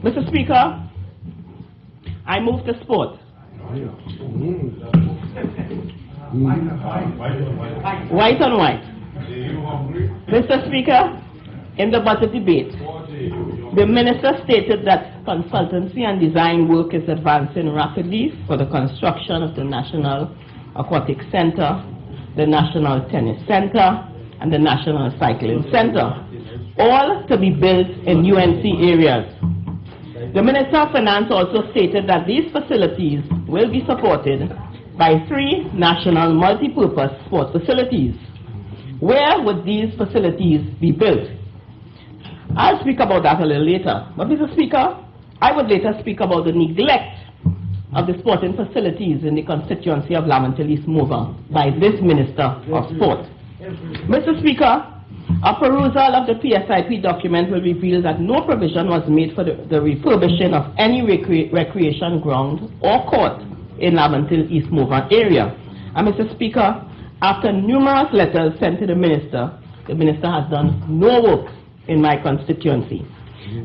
Mr. Speaker, I move to sport. White on white. Mr. Speaker, in the budget debate, the minister stated that consultancy and design work is advancing rapidly for the construction of the National Aquatic Center, the National Tennis Center, and the National Cycling Center, all to be built in UNC areas. The Minister of Finance also stated that these facilities will be supported by 3 national multi-purpose sports facilities. Where would these facilities be built? I'll speak about that a little later. But Mr. Speaker, I would later speak about the neglect of the sporting facilities in the constituency of Laventille East Morvant by this Minister of Sport. Mr. Speaker, a perusal of the PSIP document will reveal that no provision was made for the refurbishing of any recreation ground or court in Laventille East Morvant area. And Mr. Speaker, after numerous letters sent to the minister has done no work in my constituency.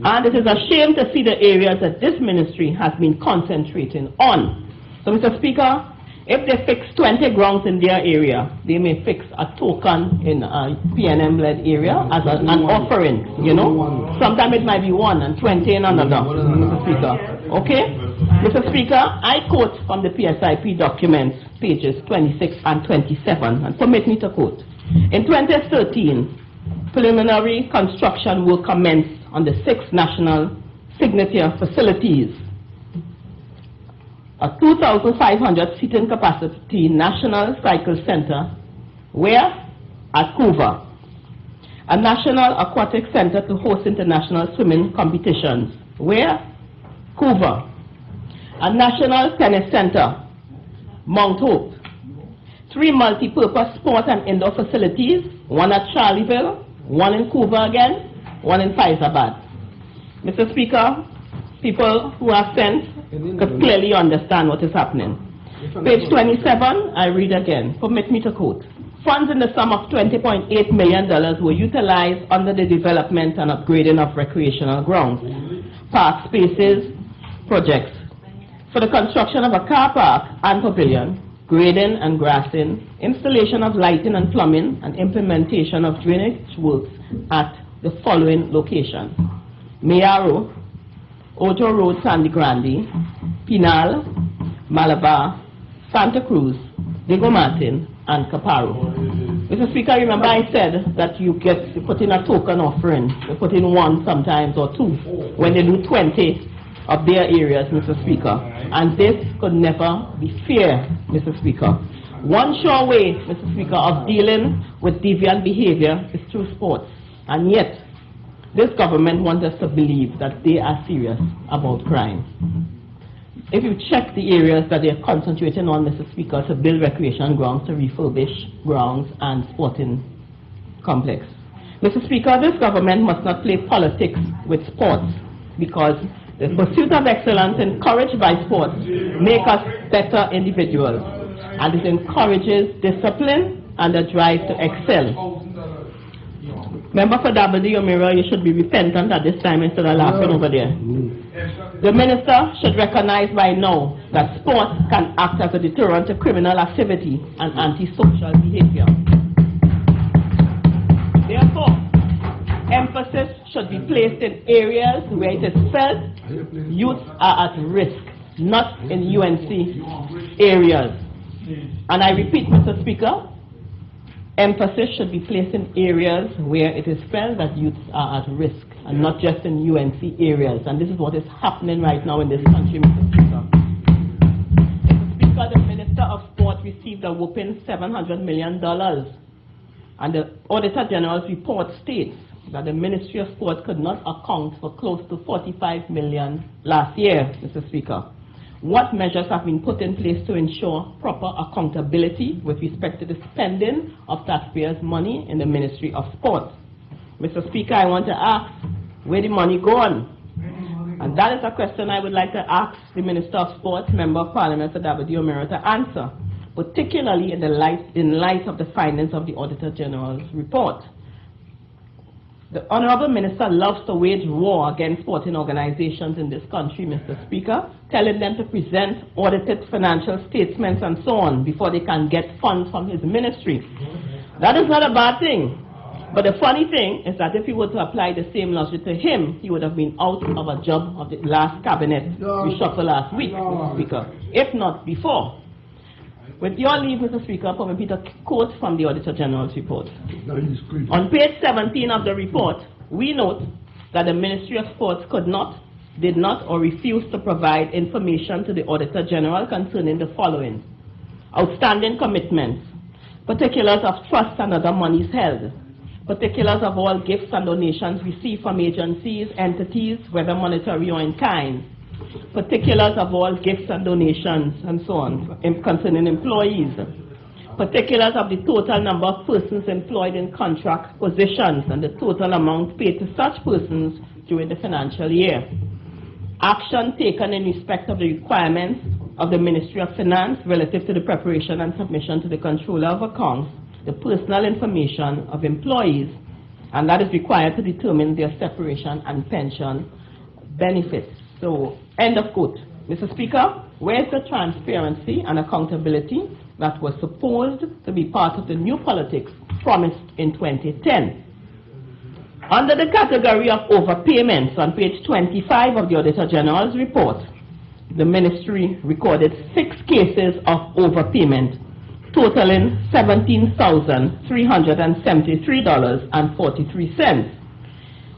And it is a shame to see the areas that this ministry has been concentrating on. So, Mr. Speaker, if they fix 20 grounds in their area, they may fix a token in a PNM-led area as an offering, you know. Sometimes it might be 1 and 20 in another, Mr. Speaker. Okay? Mr. Speaker, I quote from the PSIP documents, pages 26 and 27, and permit me to quote. In 2013, preliminary construction will commence on the 6 national signature facilities. A 2,500 seating capacity National Cycle Center, where? At Couva. A National Aquatic Center to host international swimming competitions, where? Couva. A National Tennis Center, Mount Hope. 3 multi-purpose sport and indoor facilities, 1 at Charleville, 1 in Couva again, 1 in Faizabad. Mr. Speaker, people who are sent could clearly understand what is happening. Page 27, I read again. Permit me to quote. Funds in the sum of $20.8 million were utilized under the development and upgrading of recreational grounds, park spaces, projects, for the construction of a car park and pavilion, grading and grassing, installation of lighting and plumbing, and implementation of drainage works at the following locations: Mayaro, Ojo Road, Sandy Grande, Pinal, Malabar, Santa Cruz, Diego Martin, and Caparo. Mr. Speaker, remember I said that you put in a token offering. You put in 1 sometimes or 2 when they do 20 of their areas, Mr. Speaker. And this could never be fair, Mr. Speaker. One sure way, Mr. Speaker, of dealing with deviant behavior is through sports. And yet, this government wants us to believe that they are serious about crime. If you check the areas that they are concentrating on, Mr. Speaker, to build recreation grounds, to refurbish grounds and sporting complex. Mr. Speaker, this government must not play politics with sports, because the pursuit of excellence encouraged by sports make us better individuals, and it encourages discipline and a drive to excel. Member for W. O'Meara, you should be repentant at this time instead of laughing over there. The minister should recognize by now that sport can act as a deterrent to criminal activity and antisocial behavior. Therefore, emphasis should be placed in areas where it is felt youths are at risk, not in UNC areas. And I repeat, Mr. Speaker, emphasis should be placed in areas where it is felt that youths are at risk, and not just in UNC areas. And this is what is happening right now in this country, Mr. Speaker. Mr. Speaker, the Minister of Sport received a whopping $700 million. And the Auditor General's report states that the Ministry of Sport could not account for close to $45 million last year, Mr. Speaker. What measures have been put in place to ensure proper accountability with respect to the spending of taxpayers' money in the Ministry of Sport? Mr. Speaker, I want to ask, where did money go on? And that is a question I would like to ask the Minister of Sport, Member of Parliament for W. O'Meara, to answer, particularly in light of the findings of the Auditor General's report. The Honourable Minister loves to wage war against sporting organizations in this country, Mr. Speaker, telling them to present audited financial statements and so on before they can get funds from his ministry. That is not a bad thing. But the funny thing is that if he were to apply the same logic to him, he would have been out of a job of the last cabinet reshuffle last week, Mr. Speaker, if not before. With your leave, Mr. Speaker, permit me to quote from the Auditor General's report. On page 17 of the report, we note that the Ministry of Sports could not, did not, or refused to provide information to the Auditor General concerning the following: outstanding commitments, particulars of trusts and other monies held, particulars of all gifts and donations received from agencies, entities, whether monetary or in kind, particulars of all gifts and donations and so on concerning employees, particulars of the total number of persons employed in contract positions and the total amount paid to such persons during the financial year, action taken in respect of the requirements of the Ministry of Finance relative to the preparation and submission to the Controller of Accounts, the personal information of employees, and that is required to determine their separation and pension benefits. So, end of quote. Mr. Speaker, where is the transparency and accountability that was supposed to be part of the new politics promised in 2010? Under the category of overpayments on page 25 of the Auditor General's report, the Ministry recorded 6 cases of overpayment, totaling $17,373.43,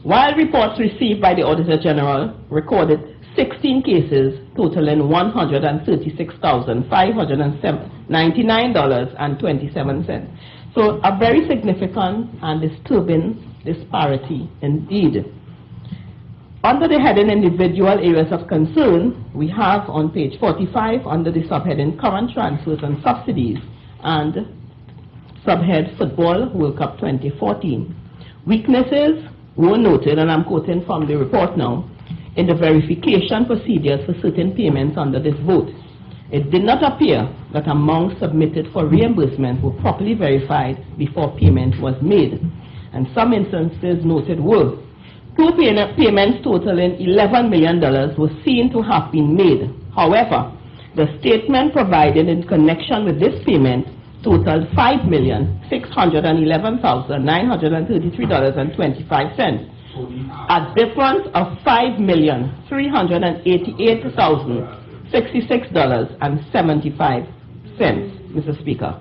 while reports received by the Auditor General recorded 16 cases totaling $136,599.27. So a very significant and disturbing disparity indeed. Under the heading Individual Areas of Concern, we have on page 45 under the subheading Current Transfers and Subsidies and subhead Football World Cup 2014. Weaknesses were noted, and I'm quoting from the report now, in the verification procedures for certain payments under this vote. It did not appear that amounts submitted for reimbursement were properly verified before payment was made, and some instances noted were: 2 payments totaling $11 million were seen to have been made. However, the statement provided in connection with this payment totaled $5,611,933.25, a difference of $5,388,066.75, Mr. Speaker.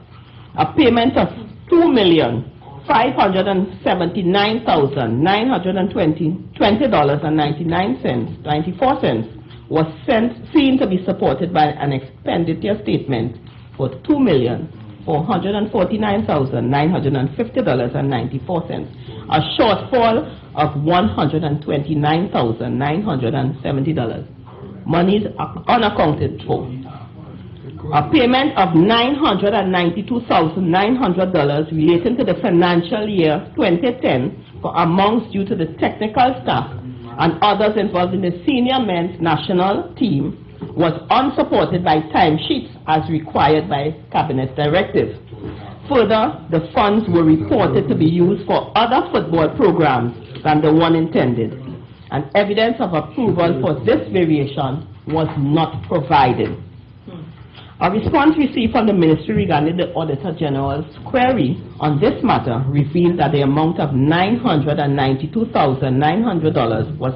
A payment of $2,579,920.94 was seen to be supported by an expenditure statement for $2,449,950.94, a shortfall of $129,970. Monies unaccounted for. A payment of $992,900 relating to the financial year 2010 for amounts due to the technical staff and others involved in the senior men's national team was unsupported by timesheets as required by Cabinet directive. Further, the funds were reported to be used for other football programs than the one intended, and evidence of approval for this variation was not provided. A response received from the Ministry regarding the Auditor General's query on this matter revealed that the amount of $992,900 was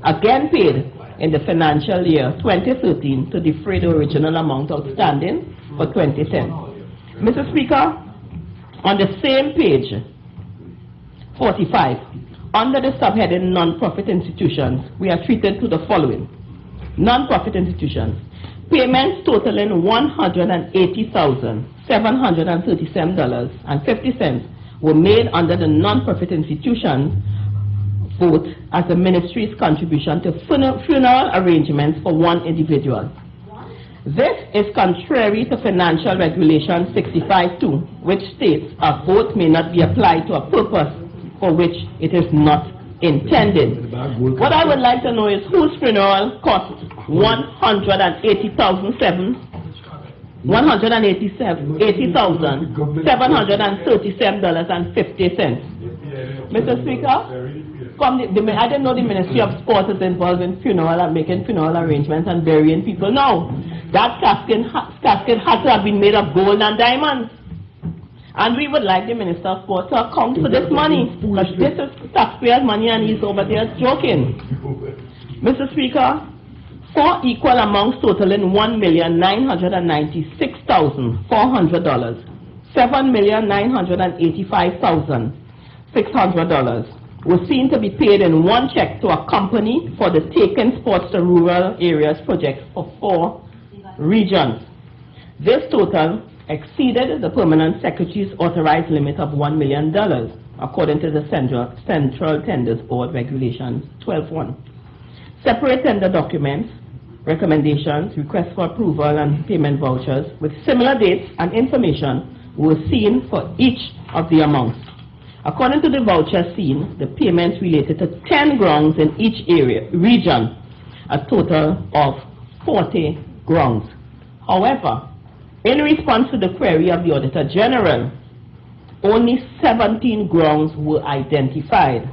again paid in the financial year 2013 to defray the original amount outstanding for 2010. Mr. Speaker, on the same page, 45, under the subheading Non-Profit Institutions, we are treated to the following. Non-profit institutions. Payments totaling $180,737.50 were made under the non-profit institutions vote as the Ministry's contribution to funeral arrangements for one individual. This is contrary to Financial Regulation 65(2), which states a vote may not be applied to a purpose for which it is not intended. What I would like to know is whose funeral cost $180,700 $180,737.50. Mr. Speaker, I didn't know the Ministry of Sport is involved in funeral and making funeral arrangements and burying people. No, that casket had to have been made of gold and diamonds. And we would like the Minister of Sport to account for this money, because this is taxpayers' money and he's over there joking. Mr. Speaker, 4 equal amounts totaling $1,996,400, $7,985,600 was seen to be paid in one check to a company for the Taking Sports to Rural Areas project for 4 regions. This total exceeded the Permanent Secretary's authorized limit of $1 million, according to the Central Tenders Board Regulations 12.1. Separate tender documents, recommendations, requests for approval, and payment vouchers with similar dates and information were seen for each of the amounts. According to the voucher seen, the payments related to 10 grounds in each region, a total of 40 grounds. However, in response to the query of the Auditor General, only 17 grounds were identified.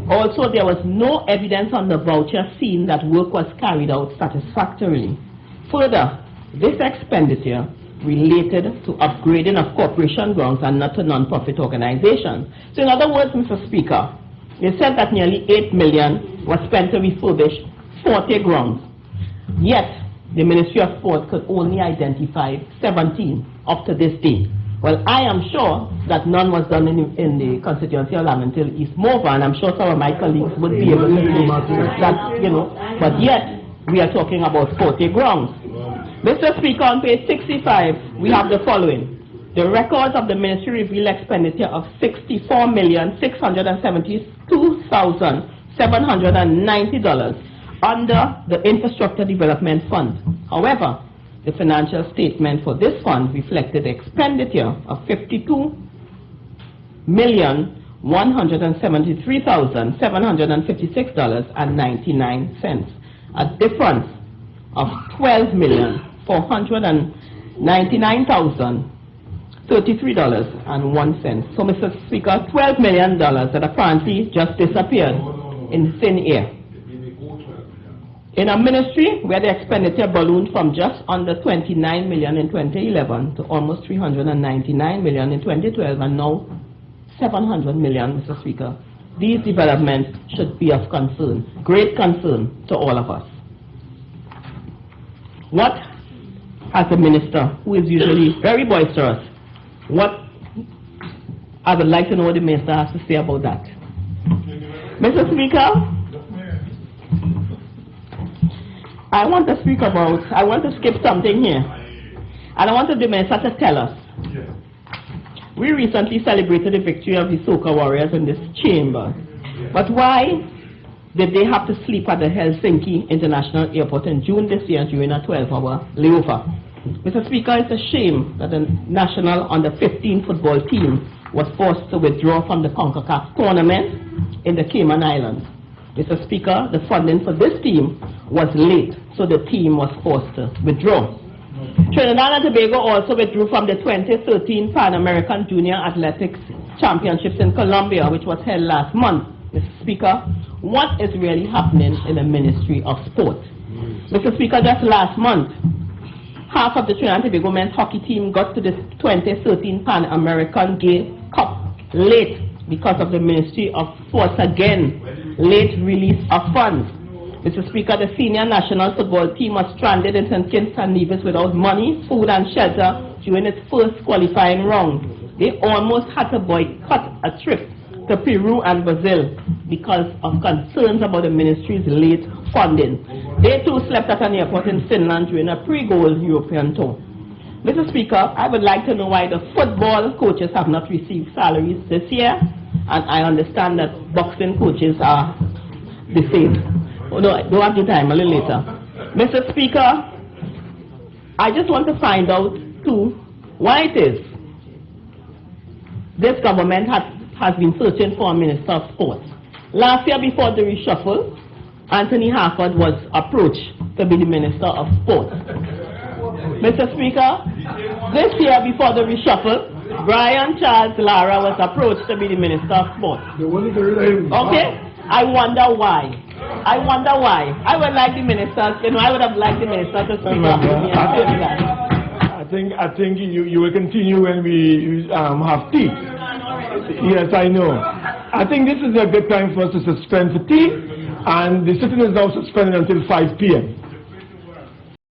Also, there was no evidence on the voucher seen that work was carried out satisfactorily. Further, this expenditure related to upgrading of corporation grounds and not to non-profit organizations. So in other words, Mr. Speaker, they said that nearly $8 million was spent to refurbish 40 grounds. Yet, the Ministry of Sport could only identify 17 up to this day. Well, I am sure that none was done in the constituency of Laventille East Morvant. I'm sure some of my colleagues would be able to say that, but yet we are talking about 40 grounds. Mr. Speaker, on page 65, we have the following. The records of the ministry reveal expenditure of $64,672,790 under the Infrastructure Development Fund. However, the financial statement for this fund reflected expenditure of $52,173,756.99, a difference of $12,499,033.01. So, Mr. Speaker, $12 million that apparently just disappeared in thin air. In a ministry where the expenditure ballooned from just under $29 million in 2011 to almost $399 million in 2012 and now $700 million, Mr. Speaker, these developments should be of concern, great concern to all of us. What has the minister, who is usually very boisterous, I would like to know what the minister has to say about that. Mr. Speaker, I want to skip something here. And I want the minister to tell us. We recently celebrated the victory of the Soca Warriors in this chamber. But why did they have to sleep at the Helsinki International Airport in June this year during a 12-hour layover? Mr. Speaker, it's a shame that the national under-15 football team was forced to withdraw from the CONCACAF tournament in the Cayman Islands. Mr. Speaker, the funding for this team was late, so the team was forced to withdraw. Trinidad and Tobago also withdrew from the 2013 Pan American Junior Athletics Championships in Colombia, which was held last month. Mr. Speaker, what is really happening in the Ministry of Sport? Mr. Speaker, just last month, half of the Trinidad and Tobago men's hockey team got to the 2013 Pan American Gay Cup late because of the Ministry of Sports again, late release of funds. Mr. Speaker, the senior national football team was stranded in St. Kitts and Nevis without money, food and shelter during its first qualifying round. They almost had to boycott a trip to Peru and Brazil because of concerns about the ministry's late funding. They too slept at an airport in Finland during a pre-goal European tour. Mr. Speaker, I would like to know why the football coaches have not received salaries this year, and I understand that boxing coaches are the same. Oh, no, I don't have the time, a little later. Mr. Speaker, I just want to find out, too, why it is this government has been searching for a Minister of Sports. Last year, before the reshuffle, Anthony Harford was approached to be the Minister of Sports. Mr. Speaker, this year before the reshuffle, Brian Charles Lara was approached to be the Minister of Sports. Okay? I wonder why. I wonder why. I would like the ministers, I would have liked the minister to speak up with me and tell me that. I think you will continue when we have tea. Yes, I know. I think this is a good time for us to suspend for tea, and the sitting is now suspended until 5 p.m.